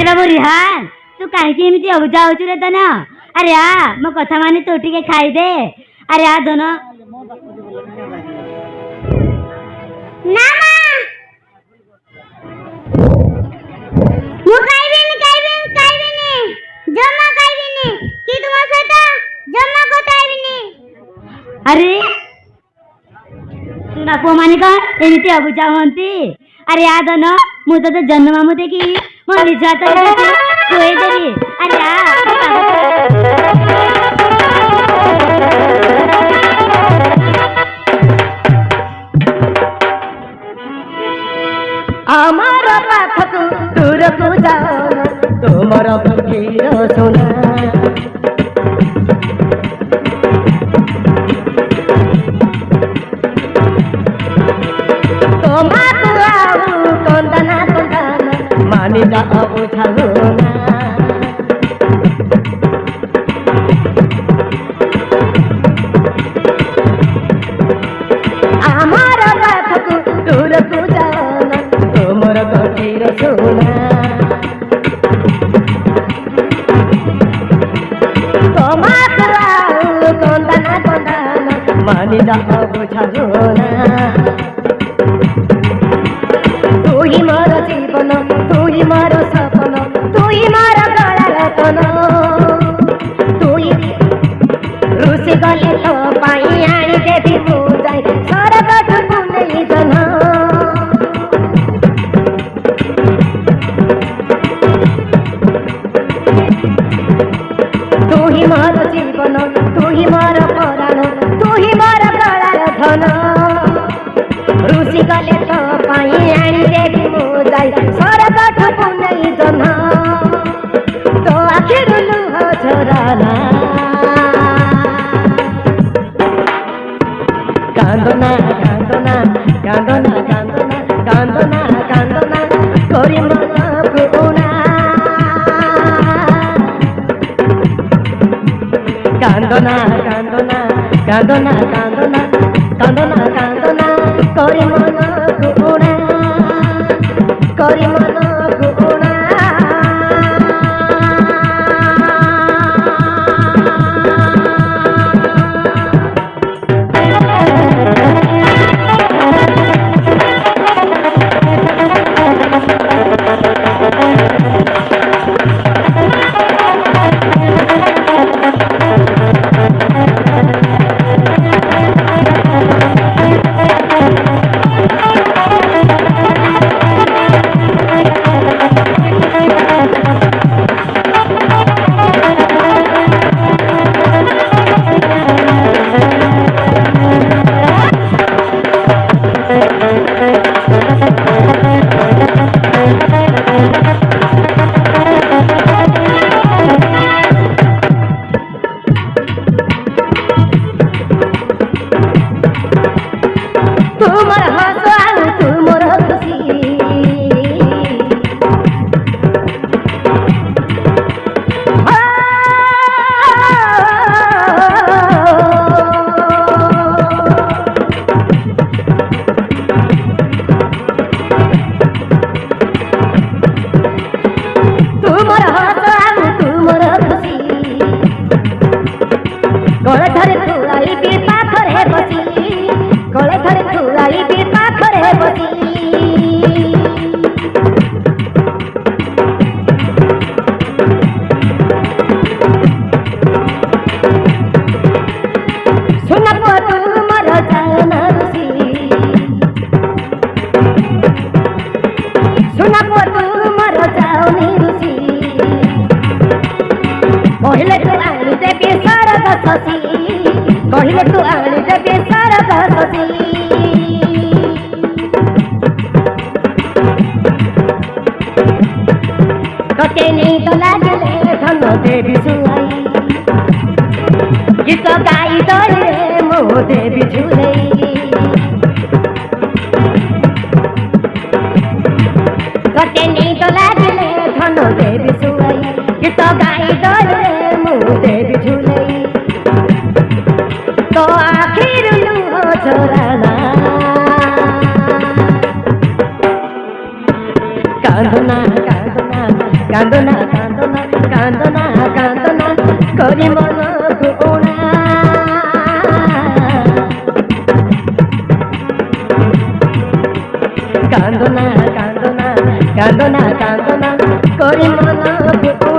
अरे बाबू रिहान तू कहीं एमती अबुझा हो रे धन अरे आ मो कथा माने तू टिके खाई दे अरे आ धन ना मु खाइबिनी जम्मा खाइबिनी कि तुम सहित जम्मा खाइबिनी अरे सुना पुआ माने का एमती अबुझा होती अरे आ धन मु तो जन्म मामू देखी मो निज हाथ खुए देवी अरे आमार पाखक दूर को जाओ तुमर बुझीर सुना तुम्हारा आऊ कंदना मानी जा बुझाओ आमार पाखक दूर को जाओ तुमर गठीर सोना तुम्हारा कंदना मानी जा बुझाना तू ही मोर जीवन तू ही मोर सपन तू ही मोर गला रतन तू ही रुसी गले तो पाई आनी देवी पूजाई सरगठ पुनई जन तू ही मोर जीवन तू ही मोर प्राण तू ही मोर गलार धन रुसी गले तो पाई आनी देवी पूजाई सरगठ पुनई जन तो आखिर लुह झराना कांदना कांदना कांदना कांदना कांदना कांदना कोरी मन पुना कांदना कांदना कांदना कांदना कांदना कांदना कोरी मन पुना कोरी मन पुना तुमर हंस आऊ तुमर खुशी तुमर हंस आऊ तुमर खुशी गले धरे तुलाई भी पाखरे बसी गले धरे तुलाई भी पाखरे बसी सुन पुआ तुमर जाना रुसी सुन पुआ तुमर जाओनी रुसी कहले तू आनी देवी सरग शशि कहले तू आनी देवी सरग शशि कते नहीं तो लागले धन देवी सुआई गीत गाई दरे मो देवी झुलई कते नहीं तो लागले धन देवी सुआई गीत गाई दरे मो देवी झुलई तो आखिर लुह झराना कांदना कांदना কান্দনা কান্দনা কান্দনা কান্দনা করি মন গুণা কান্দনা কান্দনা কান্দনা কান্দনা করি মন গুণা